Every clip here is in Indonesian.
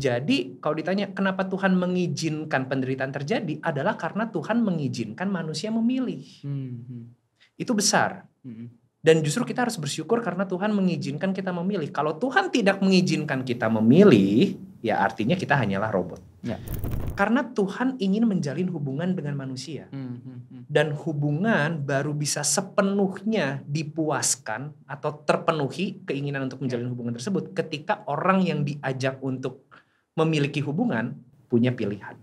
Jadi kalau ditanya kenapa Tuhan mengizinkan penderitaan terjadi adalah karena Tuhan mengizinkan manusia memilih. Itu besar. Dan justru kita harus bersyukur karena Tuhan mengizinkan kita memilih. Kalau Tuhan tidak mengizinkan kita memilih, ya artinya kita hanyalah robot. Ya. Karena Tuhan ingin menjalin hubungan dengan manusia. Dan hubungan baru bisa sepenuhnya dipuaskan atau terpenuhi keinginan untuk menjalin hubungan tersebut ketika orang yang diajak untuk memiliki hubungan punya pilihan.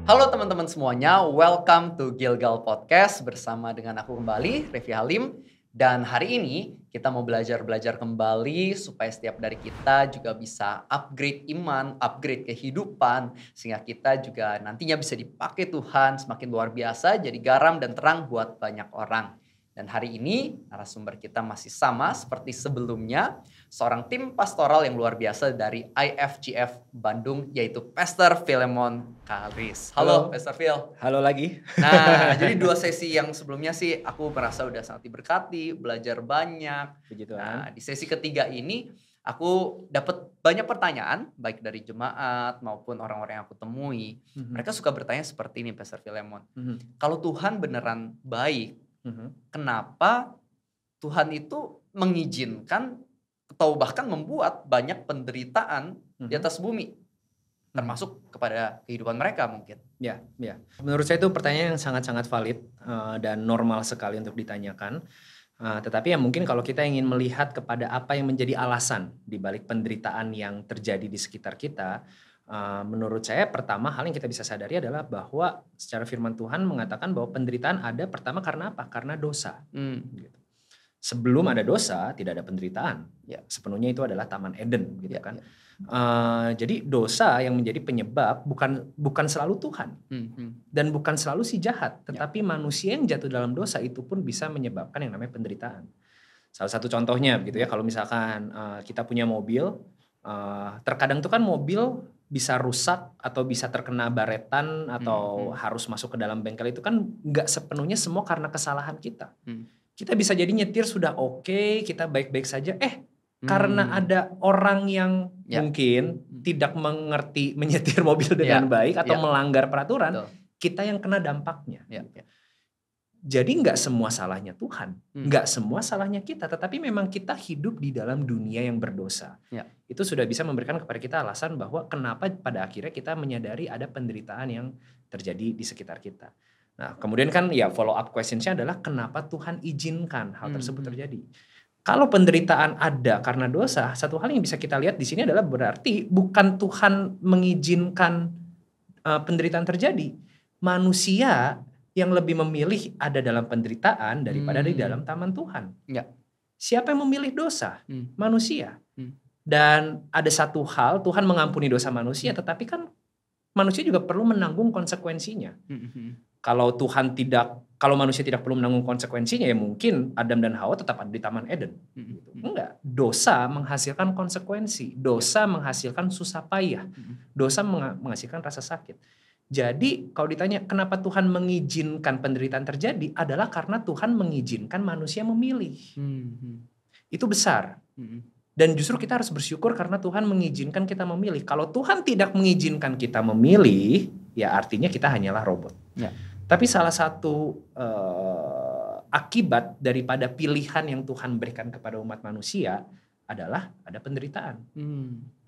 Halo teman-teman semuanya, welcome to Gilgal Podcast bersama dengan aku kembali, Revi Halim. Dan hari ini kita mau belajar kembali supaya setiap dari kita juga bisa upgrade iman, upgrade kehidupan. Sehingga kita juga nantinya bisa dipakai Tuhan semakin luar biasa, jadi garam dan terang buat banyak orang. Dan hari ini narasumber kita masih sama seperti sebelumnya. Seorang tim pastoral yang luar biasa dari IFGF Bandung, yaitu Pastor Philemon Karis. Halo Pastor Phil. Halo lagi. Nah, jadi 2 sesi yang sebelumnya sih aku merasa udah sangat diberkati, belajar banyak. Puji Tuhan. Nah, di sesi ketiga ini aku dapat banyak pertanyaan, baik dari jemaat maupun orang-orang yang aku temui. Mereka suka bertanya seperti ini, Pastor Philemon. Kalau Tuhan beneran baik, kenapa Tuhan itu mengizinkan atau bahkan membuat banyak penderitaan di atas bumi, termasuk kepada kehidupan mereka mungkin? Ya. Menurut saya itu pertanyaan yang sangat-sangat valid dan normal sekali untuk ditanyakan. Tetapi ya mungkin kalau kita ingin melihat kepada apa yang menjadi alasan di balik penderitaan yang terjadi di sekitar kita, menurut saya pertama hal yang kita bisa sadari adalah bahwa secara firman Tuhan mengatakan bahwa penderitaan ada pertama karena apa? Karena dosa. Gitu. Sebelum ada dosa tidak ada penderitaan. Ya. Sepenuhnya itu adalah Taman Eden, gitu kan. Jadi dosa yang menjadi penyebab bukan selalu Tuhan dan bukan selalu si jahat, tetapi manusia yang jatuh dalam dosa itu pun bisa menyebabkan yang namanya penderitaan. Salah satu contohnya, gitu ya, kalau misalkan kita punya mobil, terkadang tuh kan mobil bisa rusak atau bisa terkena baretan atau harus masuk ke dalam bengkel, itu kan nggak sepenuhnya semua karena kesalahan kita. Kita bisa jadi nyetir sudah oke, kita baik-baik saja, karena ada orang yang mungkin tidak mengerti menyetir mobil dengan baik atau melanggar peraturan, kita yang kena dampaknya. Jadi nggak semua salahnya Tuhan, nggak semua salahnya kita, tetapi memang kita hidup di dalam dunia yang berdosa. Itu sudah bisa memberikan kepada kita alasan bahwa kenapa pada akhirnya kita menyadari ada penderitaan yang terjadi di sekitar kita. Nah, kemudian kan ya follow up questions-nya adalah kenapa Tuhan izinkan hal tersebut terjadi. Kalau penderitaan ada karena dosa, satu hal yang bisa kita lihat di sini adalah berarti bukan Tuhan mengizinkan penderitaan terjadi. Manusia yang lebih memilih ada dalam penderitaan daripada di dalam taman Tuhan. Siapa yang memilih dosa? Manusia. Dan ada satu hal, Tuhan mengampuni dosa manusia, tetapi kan manusia juga perlu menanggung konsekuensinya. Kalau manusia tidak perlu menanggung konsekuensinya, ya mungkin Adam dan Hawa tetap ada di Taman Eden. Enggak, dosa menghasilkan konsekuensi, dosa menghasilkan susah payah, dosa menghasilkan rasa sakit. Jadi kalau ditanya kenapa Tuhan mengizinkan penderitaan terjadi adalah karena Tuhan mengizinkan manusia memilih. Itu besar. Dan justru kita harus bersyukur karena Tuhan mengizinkan kita memilih. Kalau Tuhan tidak mengizinkan kita memilih, ya artinya kita hanyalah robot. Tapi salah satu akibat daripada pilihan yang Tuhan berikan kepada umat manusia adalah ada penderitaan.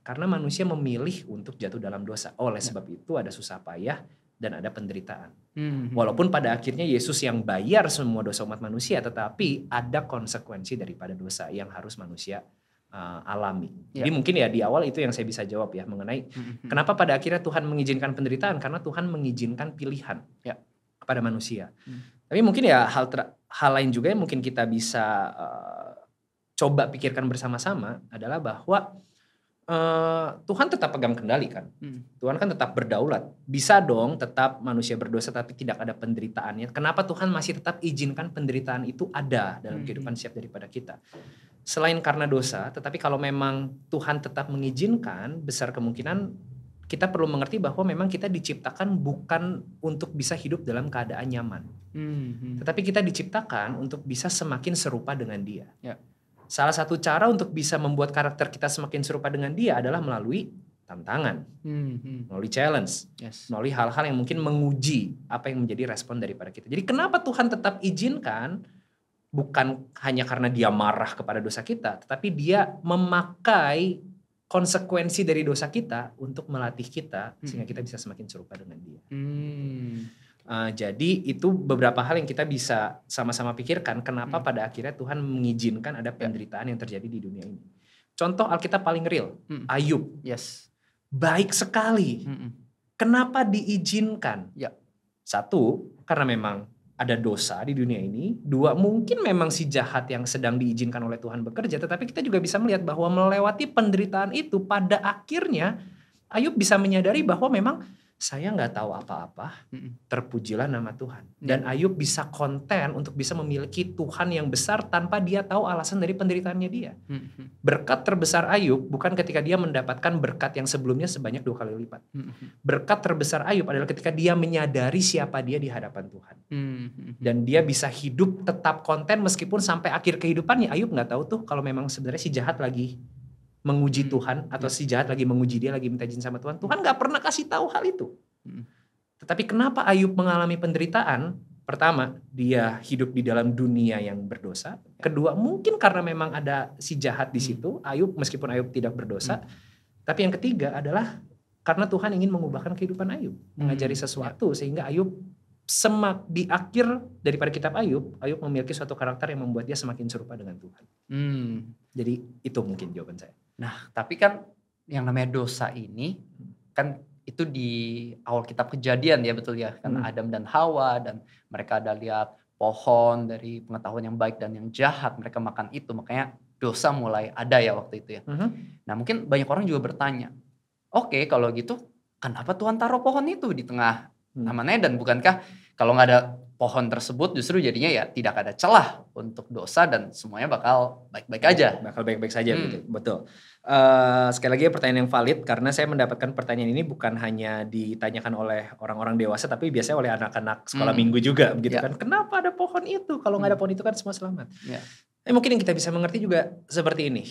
Karena manusia memilih untuk jatuh dalam dosa. Oleh sebab itu ada susah payah dan ada penderitaan. Walaupun pada akhirnya Yesus yang bayar semua dosa umat manusia, tetapi ada konsekuensi daripada dosa yang harus manusia alami. Jadi mungkin ya di awal itu yang saya bisa jawab ya mengenai kenapa pada akhirnya Tuhan mengizinkan penderitaan, karena Tuhan mengizinkan pilihan kepada manusia. Tapi mungkin ya hal lain juga yang mungkin kita bisa coba pikirkan bersama-sama adalah bahwa Tuhan tetap pegang kendali kan. Tuhan kan tetap berdaulat. Bisa dong tetap manusia berdosa tapi tidak ada penderitaannya. Kenapa Tuhan masih tetap izinkan penderitaan itu ada dalam kehidupan setiap daripada kita? Selain karena dosa, tetapi kalau memang Tuhan tetap mengizinkan, besar kemungkinan kita perlu mengerti bahwa memang kita diciptakan bukan untuk bisa hidup dalam keadaan nyaman. Tetapi kita diciptakan untuk bisa semakin serupa dengan Dia. Ya. Salah satu cara untuk bisa membuat karakter kita semakin serupa dengan Dia adalah melalui tantangan, melalui challenge, melalui hal-hal yang mungkin menguji apa yang menjadi respon daripada kita. Jadi kenapa Tuhan tetap izinkan? Bukan hanya karena Dia marah kepada dosa kita, tetapi Dia memakai konsekuensi dari dosa kita untuk melatih kita sehingga kita bisa semakin serupa dengan Dia. Jadi itu beberapa hal yang kita bisa sama-sama pikirkan kenapa pada akhirnya Tuhan mengizinkan ada penderitaan yang terjadi di dunia ini. Contoh Alkitab paling real, Ayub. Baik sekali. Kenapa diizinkan? Satu, karena memang ada dosa di dunia ini. Dua, mungkin memang si jahat yang sedang diizinkan oleh Tuhan bekerja. Tetapi kita juga bisa melihat bahwa melewati penderitaan itu pada akhirnya Ayub bisa menyadari bahwa memang saya nggak tahu apa-apa, terpujilah nama Tuhan. Dan Ayub bisa konten untuk bisa memiliki Tuhan yang besar tanpa dia tahu alasan dari penderitaannya dia. Berkat terbesar Ayub bukan ketika dia mendapatkan berkat yang sebelumnya sebanyak 2 kali lipat. Berkat terbesar Ayub adalah ketika dia menyadari siapa dia di hadapan Tuhan. Dan dia bisa hidup tetap konten meskipun sampai akhir kehidupannya. Ayub nggak tahu tuh kalau memang sebenarnya si jahat lagi menguji Tuhan atau si jahat lagi menguji dia, lagi minta izin sama Tuhan. Tuhan gak pernah kasih tahu hal itu. Tetapi kenapa Ayub mengalami penderitaan? Pertama, dia hidup di dalam dunia yang berdosa. Kedua, mungkin karena memang ada si jahat di situ. Ayub meskipun Ayub tidak berdosa. Tapi yang ketiga adalah karena Tuhan ingin mengubahkan kehidupan Ayub, mengajari sesuatu sehingga Ayub di akhir daripada kitab Ayub memiliki suatu karakter yang membuat dia semakin serupa dengan Tuhan. Jadi itu mungkin jawaban saya. Nah, tapi kan yang namanya dosa ini kan itu di awal kitab Kejadian ya, betul ya, kan Adam dan Hawa, dan mereka ada lihat pohon dari pengetahuan yang baik dan yang jahat, mereka makan itu, makanya dosa mulai ada ya waktu itu ya. Nah, mungkin banyak orang juga bertanya, oke, kalau gitu kenapa Tuhan taruh pohon itu di tengah Taman Eden? Bukankah kalau nggak ada pohon tersebut justru jadinya ya tidak ada celah untuk dosa dan semuanya bakal baik-baik aja. Bakal baik-baik saja gitu. Betul. Sekali lagi pertanyaan yang valid karena saya mendapatkan pertanyaan ini bukan hanya ditanyakan oleh orang-orang dewasa tapi biasanya oleh anak-anak sekolah minggu juga begitu kan. Kenapa ada pohon itu? Kalau nggak ada pohon itu kan semua selamat. Mungkin yang kita bisa mengerti juga seperti ini.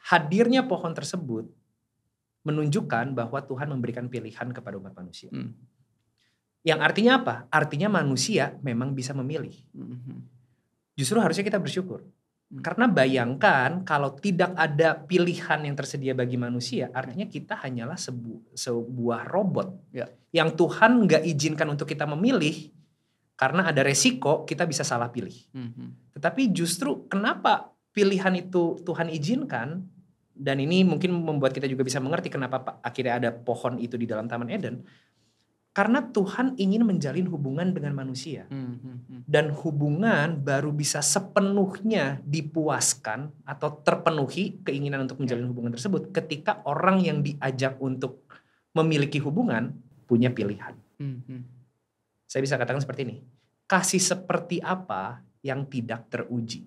Hadirnya pohon tersebut menunjukkan bahwa Tuhan memberikan pilihan kepada umat manusia. Yang artinya apa? Artinya manusia memang bisa memilih. Justru harusnya kita bersyukur. Karena bayangkan kalau tidak ada pilihan yang tersedia bagi manusia, artinya kita hanyalah sebuah robot. Yang Tuhan gak izinkan untuk kita memilih, karena ada resiko kita bisa salah pilih. Tetapi justru kenapa pilihan itu Tuhan izinkan, dan ini mungkin membuat kita juga bisa mengerti kenapa akhirnya ada pohon itu di dalam Taman Eden. Karena Tuhan ingin menjalin hubungan dengan manusia. Dan hubungan baru bisa sepenuhnya dipuaskan atau terpenuhi keinginan untuk menjalin hubungan tersebut ketika orang yang diajak untuk memiliki hubungan punya pilihan. Saya bisa katakan seperti ini. Kasih seperti apa yang tidak teruji.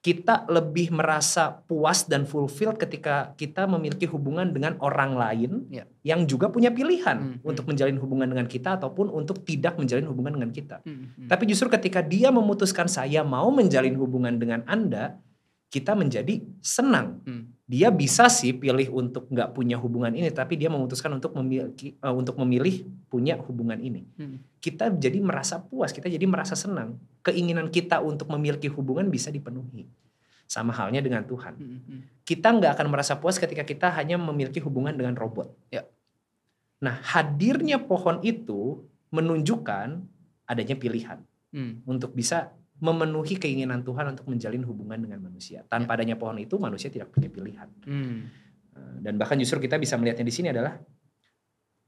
Kita lebih merasa puas dan fulfill ketika kita memiliki hubungan dengan orang lain yang juga punya pilihan untuk menjalin hubungan dengan kita ataupun untuk tidak menjalin hubungan dengan kita. Tapi justru ketika dia memutuskan saya mau menjalin hubungan dengan Anda, kita menjadi senang. Dia bisa sih pilih untuk nggak punya hubungan ini, tapi dia memutuskan untuk memilih punya hubungan ini. Kita jadi merasa puas, kita jadi merasa senang. Keinginan kita untuk memiliki hubungan bisa dipenuhi. Sama halnya dengan Tuhan. Kita nggak akan merasa puas ketika kita hanya memiliki hubungan dengan robot. Nah, hadirnya pohon itu menunjukkan adanya pilihan untuk bisa memenuhi keinginan Tuhan untuk menjalin hubungan dengan manusia. Tanpa adanya pohon itu manusia tidak punya pilihan. Dan bahkan justru kita bisa melihatnya di sini adalah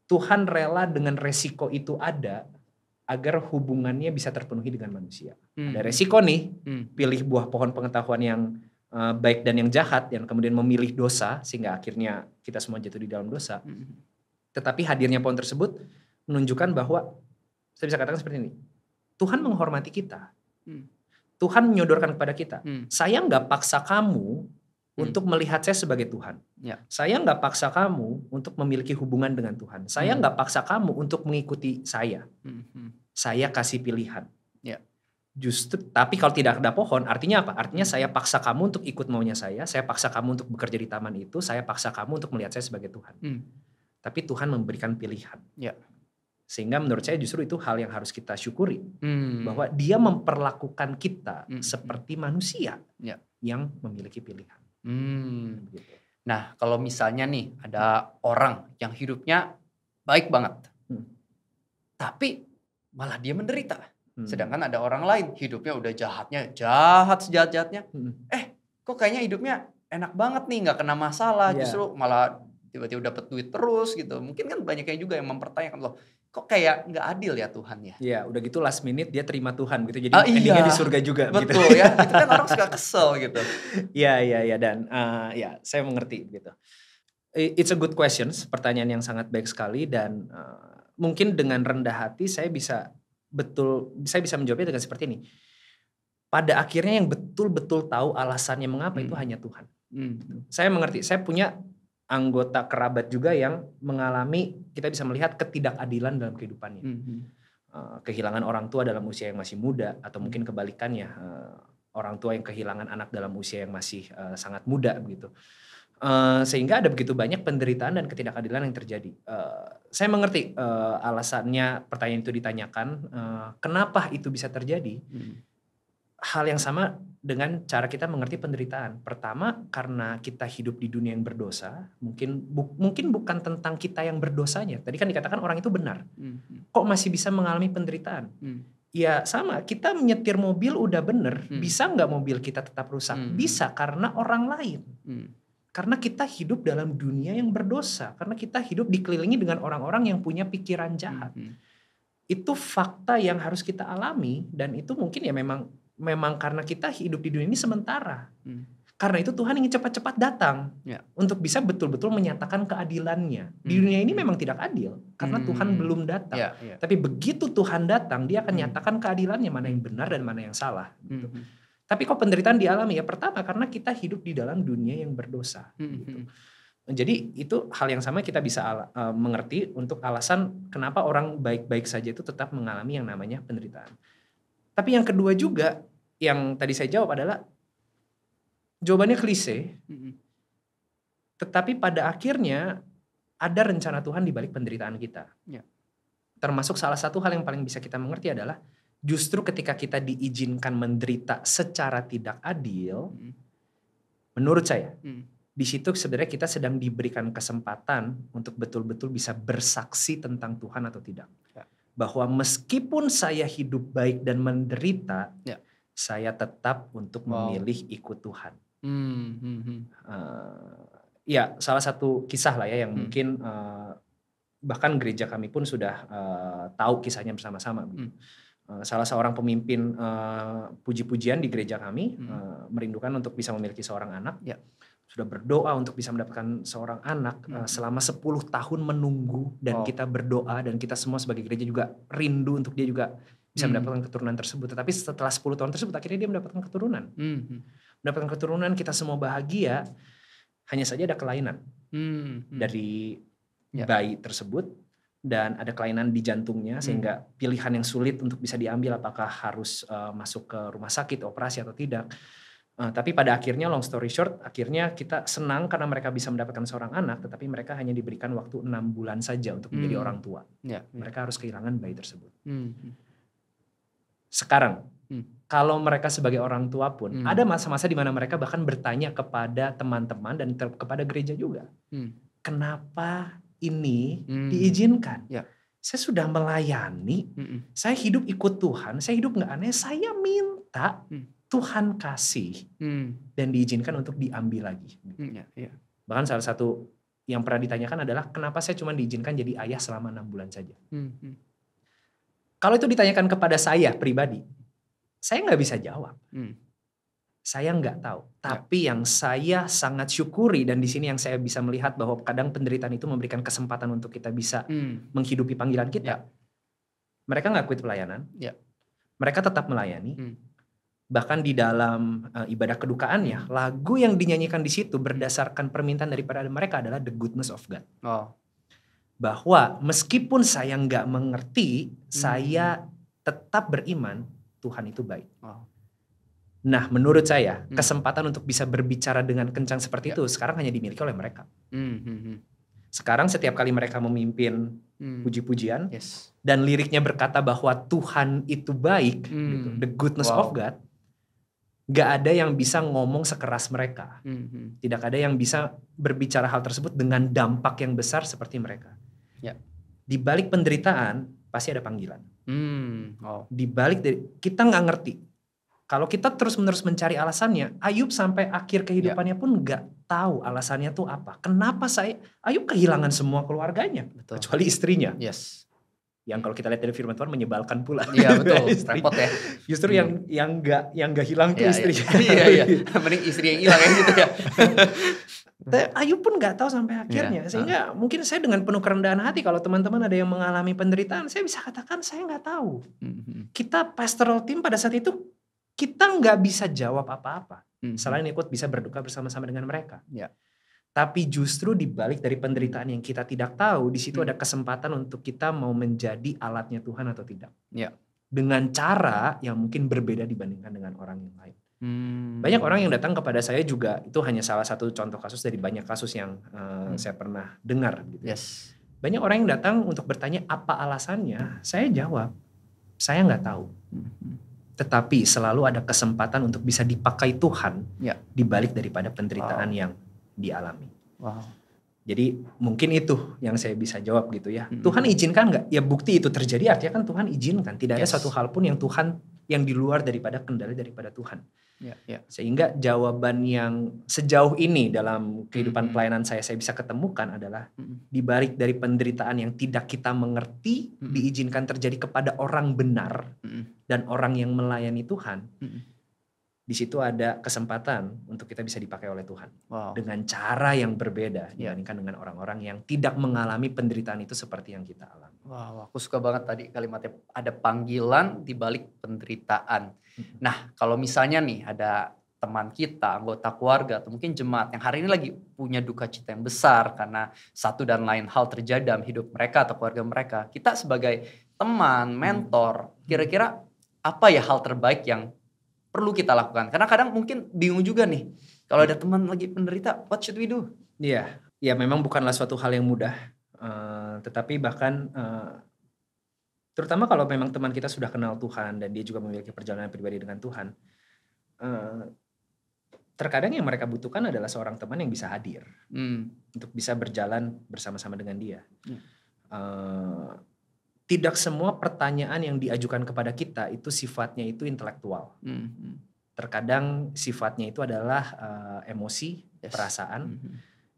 Tuhan rela dengan resiko itu ada agar hubungannya bisa terpenuhi dengan manusia. Ada resiko nih, pilih buah pohon pengetahuan yang baik dan yang jahat, yang kemudian memilih dosa sehingga akhirnya kita semua jatuh di dalam dosa. Tetapi hadirnya pohon tersebut menunjukkan bahwa saya bisa katakan seperti ini. Tuhan menghormati kita. Tuhan menyodorkan kepada kita. Saya nggak paksa kamu untuk melihat saya sebagai Tuhan. Saya nggak paksa kamu untuk memiliki hubungan dengan Tuhan. Saya nggak paksa kamu untuk mengikuti saya. Saya kasih pilihan. Justru, tapi kalau tidak ada pohon, artinya apa? Artinya saya paksa kamu untuk ikut maunya saya paksa kamu untuk bekerja di taman itu, saya paksa kamu untuk melihat saya sebagai Tuhan. Tapi Tuhan memberikan pilihan. Sehingga menurut saya justru itu hal yang harus kita syukuri. Bahwa dia memperlakukan kita seperti manusia yang memiliki pilihan. Gitu. Nah, kalau misalnya nih ada orang yang hidupnya baik banget, tapi malah dia menderita. Sedangkan ada orang lain hidupnya udah jahat sejahat-jahatnya. Kok kayaknya hidupnya enak banget nih, nggak kena masalah, justru malah tiba-tiba dapat duit terus gitu. Mungkin kan banyak yang juga yang mempertanyakan, loh kok kayak nggak adil ya Tuhan ya? Iya, udah gitu last minute dia terima Tuhan gitu. Jadi endingnya di surga juga. Betul gitu. Ya, itu kan orang suka kesel gitu. Iya dan saya mengerti gitu. It's a good questions, pertanyaan yang sangat baik sekali dan mungkin dengan rendah hati saya bisa menjawabnya dengan seperti ini. Pada akhirnya yang betul-betul tahu alasannya mengapa itu hanya Tuhan. Saya mengerti, saya punya anggota kerabat juga yang mengalami, kita bisa melihat ketidakadilan dalam kehidupannya. Kehilangan orang tua dalam usia yang masih muda, atau mungkin kebalikannya, orang tua yang kehilangan anak dalam usia yang masih sangat muda begitu. Sehingga ada begitu banyak penderitaan dan ketidakadilan yang terjadi. Saya mengerti alasannya pertanyaan itu ditanyakan, kenapa itu bisa terjadi. Hal yang sama dengan cara kita mengerti penderitaan. Pertama, karena kita hidup di dunia yang berdosa, mungkin bukan tentang kita yang berdosanya. Tadi kan dikatakan orang itu benar. Kok masih bisa mengalami penderitaan? Ya sama, kita menyetir mobil udah bener, bisa nggak mobil kita tetap rusak? Bisa, karena orang lain. Karena kita hidup dalam dunia yang berdosa. Karena kita hidup dikelilingi dengan orang-orang yang punya pikiran jahat. Itu fakta yang harus kita alami. Dan itu mungkin ya memang karena kita hidup di dunia ini sementara. Karena itu Tuhan ingin cepat-cepat datang. Untuk bisa betul-betul menyatakan keadilannya. Di dunia ini memang tidak adil. Karena Tuhan belum datang. Tapi begitu Tuhan datang, dia akan nyatakan keadilannya. Mana yang benar dan mana yang salah. Gitu. Tapi kok penderitaan dialami? Ya pertama karena kita hidup di dalam dunia yang berdosa. Gitu. Jadi itu hal yang sama kita bisa mengerti untuk alasan kenapa orang baik-baik saja itu tetap mengalami yang namanya penderitaan. Tapi yang kedua juga yang tadi saya jawab adalah jawabannya klise. Tetapi pada akhirnya ada rencana Tuhan di balik penderitaan kita. Termasuk salah satu hal yang paling bisa kita mengerti adalah justru ketika kita diizinkan menderita secara tidak adil, menurut saya, di situ sebenarnya kita sedang diberikan kesempatan untuk betul-betul bisa bersaksi tentang Tuhan atau tidak. Bahwa meskipun saya hidup baik dan menderita, saya tetap untuk memilih ikut Tuhan. Ya, salah satu kisah lah ya yang mungkin bahkan gereja kami pun sudah tahu kisahnya bersama-sama. Salah seorang pemimpin puji-pujian di gereja kami merindukan untuk bisa memiliki seorang anak. Sudah berdoa untuk bisa mendapatkan seorang anak selama 10 tahun menunggu dan kita berdoa dan kita semua sebagai gereja juga rindu untuk dia juga bisa mendapatkan keturunan tersebut. Tetapi setelah 10 tahun tersebut akhirnya dia mendapatkan keturunan. Mendapatkan keturunan, kita semua bahagia, hanya saja ada kelainan dari bayi tersebut. Dan ada kelainan di jantungnya sehingga pilihan yang sulit untuk bisa diambil apakah harus masuk ke rumah sakit, operasi atau tidak. Tapi pada akhirnya long story short, akhirnya kita senang karena mereka bisa mendapatkan seorang anak, tetapi mereka hanya diberikan waktu 6 bulan saja untuk menjadi orang tua. Mereka harus kehilangan bayi tersebut. Sekarang, kalau mereka sebagai orang tua pun, ada masa-masa di mana mereka bahkan bertanya kepada teman-teman dan kepada gereja juga. Kenapa ini diizinkan? Saya sudah melayani, saya hidup ikut Tuhan, saya hidup gak aneh, saya minta Tuhan kasih dan diizinkan untuk diambil lagi. Bahkan salah satu yang pernah ditanyakan adalah kenapa saya cuma diizinkan jadi ayah selama 6 bulan saja. Kalau itu ditanyakan kepada saya pribadi, saya gak bisa jawab. Saya nggak tahu, tapi yang saya sangat syukuri dan di sini yang saya bisa melihat bahwa kadang penderitaan itu memberikan kesempatan untuk kita bisa menghidupi panggilan kita. Mereka nggak quit pelayanan, mereka tetap melayani, Bahkan di dalam ibadah kedukaannya, lagu yang dinyanyikan di situ berdasarkan permintaan daripada mereka adalah the goodness of God. Bahwa meskipun saya nggak mengerti, saya tetap beriman Tuhan itu baik. Nah, menurut saya kesempatan untuk bisa berbicara dengan kencang seperti itu sekarang hanya dimiliki oleh mereka. Sekarang setiap kali mereka memimpin puji-pujian dan liriknya berkata bahwa Tuhan itu baik, gitu, the goodness of God, gak ada yang bisa ngomong sekeras mereka. Tidak ada yang bisa berbicara hal tersebut dengan dampak yang besar seperti mereka. Di balik penderitaan pasti ada panggilan. Di balik kita nggak ngerti. Kalau kita terus-menerus mencari alasannya, Ayub sampai akhir kehidupannya pun nggak tahu alasannya tuh apa. Kenapa Ayub kehilangan semua keluarganya, kecuali istrinya. Yang kalau kita lihat dari firman Tuhan menyebalkan pula. Iya betul, repot ya. Justru yang nggak hilang tuh istrinya. Iya. Mending istri yang hilang ya gitu ya. Ayub pun nggak tahu sampai akhirnya. Sehingga mungkin saya dengan penuh kerendahan hati, kalau teman-teman ada yang mengalami penderitaan, saya bisa katakan saya nggak tahu. Kita pastoral team pada saat itu, kita nggak bisa jawab apa-apa. Selain ikut bisa berduka bersama-sama dengan mereka. Tapi justru di balik dari penderitaan yang kita tidak tahu, di situ ada kesempatan untuk kita mau menjadi alatnya Tuhan atau tidak. Dengan cara yang mungkin berbeda dibandingkan dengan orang yang lain. Banyak orang yang datang kepada saya juga, itu hanya salah satu contoh kasus dari banyak kasus yang saya pernah dengar. Gitu. Banyak orang yang datang untuk bertanya apa alasannya, saya jawab, saya nggak tahu. Tetapi selalu ada kesempatan untuk bisa dipakai Tuhan di balik daripada penderitaan yang dialami. Jadi mungkin itu yang saya bisa jawab gitu ya. Tuhan izinkan nggak? Ya bukti itu terjadi artinya kan Tuhan izinkan. Tidak ada satu hal pun yang Tuhan yang di luar daripada kendali daripada Tuhan. Sehingga jawaban yang sejauh ini dalam kehidupan pelayanan saya bisa ketemukan adalah di balik dari penderitaan yang tidak kita mengerti diizinkan terjadi kepada orang benar dan orang yang melayani Tuhan. Di situ ada kesempatan untuk kita bisa dipakai oleh Tuhan dengan cara yang berbeda dibandingkan dengan orang-orang yang tidak mengalami penderitaan itu seperti yang kita alami. Aku suka banget tadi kalimatnya, ada panggilan di balik penderitaan. Nah, kalau misalnya nih ada teman kita, anggota keluarga atau mungkin jemaat yang hari ini lagi punya duka cita yang besar karena satu dan lain hal terjadi dalam hidup mereka atau keluarga mereka. Kita sebagai teman, mentor, kira-kira apa ya hal terbaik yang perlu kita lakukan? Karena kadang mungkin bingung juga nih. Kalau ada teman lagi penderita, what should we do? Iya, ya memang bukanlah suatu hal yang mudah. Tetapi bahkan terutama kalau memang teman kita sudah kenal Tuhan dan dia juga memiliki perjalanan pribadi dengan Tuhan. Terkadang yang mereka butuhkan adalah seorang teman yang bisa hadir. Untuk bisa berjalan bersama-sama dengan dia. Tidak semua pertanyaan yang diajukan kepada kita itu sifatnya itu intelektual. Terkadang sifatnya itu adalah emosi, perasaan.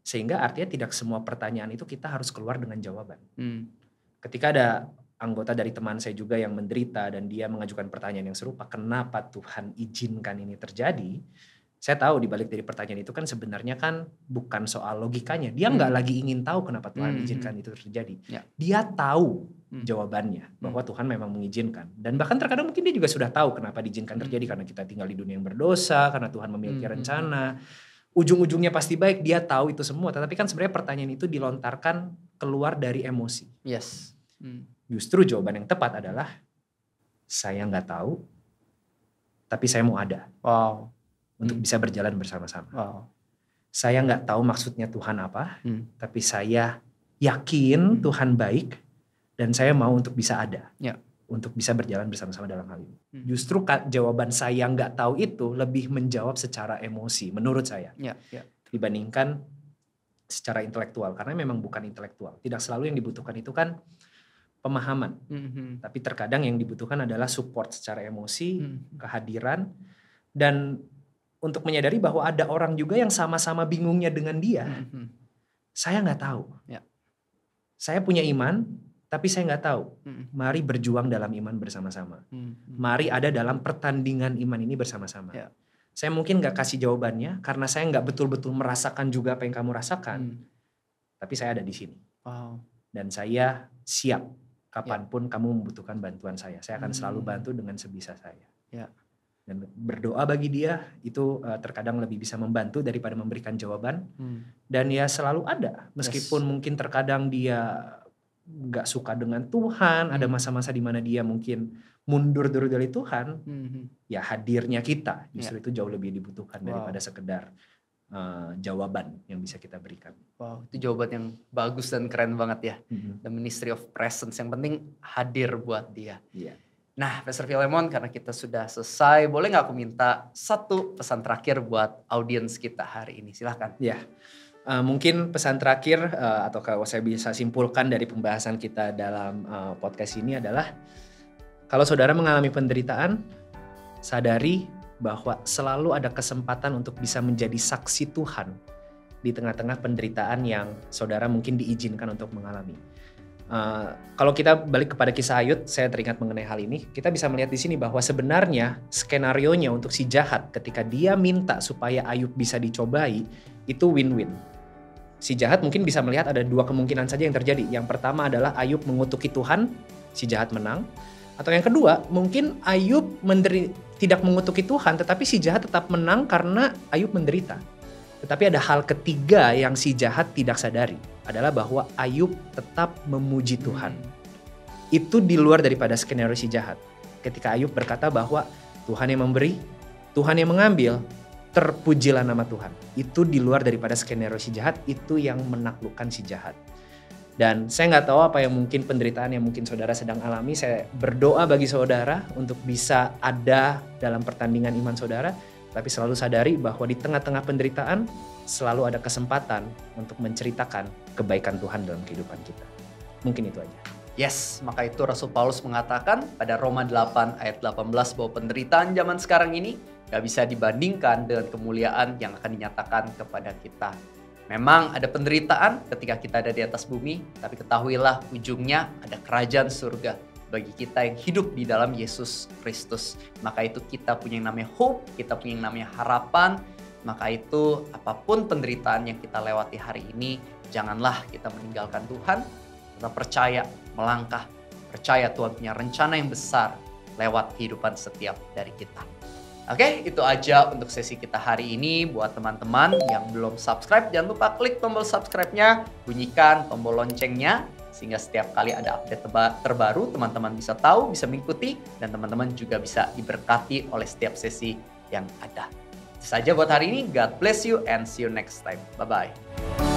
Sehingga artinya tidak semua pertanyaan itu kita harus keluar dengan jawaban. Ketika ada anggota dari teman saya juga yang menderita dan dia mengajukan pertanyaan yang serupa, kenapa Tuhan izinkan ini terjadi? Saya tahu di balik dari pertanyaan itu kan sebenarnya kan bukan soal logikanya. Dia nggak lagi ingin tahu kenapa Tuhan izinkan itu terjadi. Dia tahu jawabannya bahwa Tuhan memang mengizinkan. Dan bahkan terkadang mungkin dia juga sudah tahu kenapa diizinkan terjadi. Karena kita tinggal di dunia yang berdosa, karena Tuhan memiliki rencana. Ujung-ujungnya pasti baik, dia tahu itu semua. Tetapi kan sebenarnya pertanyaan itu dilontarkan keluar dari emosi. Justru jawaban yang tepat adalah, saya nggak tahu, tapi saya mau ada. Untuk bisa berjalan bersama-sama. Saya nggak tahu maksudnya Tuhan apa, tapi saya yakin Tuhan baik dan saya mau untuk bisa ada, untuk bisa berjalan bersama-sama dalam hal ini. Justru jawaban saya nggak tahu itu lebih menjawab secara emosi, menurut saya, dibandingkan secara intelektual, karena memang bukan intelektual. Tidak selalu yang dibutuhkan itu kan pemahaman, tapi terkadang yang dibutuhkan adalah support secara emosi, kehadiran, dan untuk menyadari bahwa ada orang juga yang sama-sama bingungnya dengan dia. Saya nggak tahu. Saya punya iman, tapi saya nggak tahu. Mari berjuang dalam iman bersama-sama. Mari ada dalam pertandingan iman ini bersama-sama. Saya mungkin nggak kasih jawabannya karena saya nggak betul-betul merasakan juga apa yang kamu rasakan. Tapi saya ada di sini. Dan saya siap kapanpun kamu membutuhkan bantuan saya. Saya akan selalu bantu dengan sebisa saya. Dan berdoa bagi dia itu terkadang lebih bisa membantu daripada memberikan jawaban. Dan ya selalu ada, meskipun mungkin terkadang dia gak suka dengan Tuhan, ada masa-masa di mana dia mungkin mundur dari Tuhan, ya hadirnya kita justru itu jauh lebih dibutuhkan daripada sekedar jawaban yang bisa kita berikan. Wow, itu jawaban yang bagus dan keren banget ya. The Ministry of Presence, yang penting hadir buat dia. Nah, Pastor Philemon, karena kita sudah selesai, boleh gak aku minta satu pesan terakhir buat audiens kita hari ini? Silahkan. Ya, mungkin pesan terakhir atau kalau saya bisa simpulkan dari pembahasan kita dalam podcast ini adalah, kalau saudara mengalami penderitaan, sadari bahwa selalu ada kesempatan untuk bisa menjadi saksi Tuhan di tengah-tengah penderitaan yang saudara mungkin diizinkan untuk mengalami. Kalau kita balik kepada kisah Ayub, saya teringat mengenai hal ini. Kita bisa melihat di sini bahwa sebenarnya skenarionya untuk si jahat ketika dia minta supaya Ayub bisa dicobai, itu win-win. Si jahat mungkin bisa melihat ada dua kemungkinan saja yang terjadi. Yang pertama adalah Ayub mengutuki Tuhan, si jahat menang. Atau yang kedua, mungkin Ayub tidak mengutuki Tuhan, tetapi si jahat tetap menang karena Ayub menderita. Tetapi ada hal ketiga yang si jahat tidak sadari, adalah bahwa Ayub tetap memuji Tuhan. Itu di luar daripada skenario si jahat. Ketika Ayub berkata bahwa Tuhan yang memberi, Tuhan yang mengambil, terpujilah nama Tuhan. Itu di luar daripada skenario si jahat, itu yang menaklukkan si jahat. Dan saya nggak tahu apa yang mungkin penderitaan yang mungkin saudara sedang alami. Saya berdoa bagi saudara untuk bisa ada dalam pertandingan iman saudara. Tapi selalu sadari bahwa di tengah-tengah penderitaan selalu ada kesempatan untuk menceritakan kebaikan Tuhan dalam kehidupan kita. Mungkin itu aja. Yes, maka itu Rasul Paulus mengatakan pada Roma 8 ayat 18 bahwa penderitaan zaman sekarang ini gak bisa dibandingkan dengan kemuliaan yang akan dinyatakan kepada kita. Memang ada penderitaan ketika kita ada di atas bumi, tapi ketahuilah ujungnya ada kerajaan surga bagi kita yang hidup di dalam Yesus Kristus. Maka itu kita punya yang namanya hope, kita punya yang namanya harapan. Maka itu apapun penderitaan yang kita lewati hari ini, janganlah kita meninggalkan Tuhan. Kita percaya, melangkah, percaya Tuhan punya rencana yang besar lewat kehidupan setiap dari kita. Oke, itu aja untuk sesi kita hari ini. Buat teman-teman yang belum subscribe, jangan lupa klik tombol subscribe-nya, bunyikan tombol loncengnya, sehingga setiap kali ada update terbaru, teman-teman bisa tahu, bisa mengikuti, dan teman-teman juga bisa diberkati oleh setiap sesi yang ada. Itu saja buat hari ini. God bless you and see you next time. Bye-bye.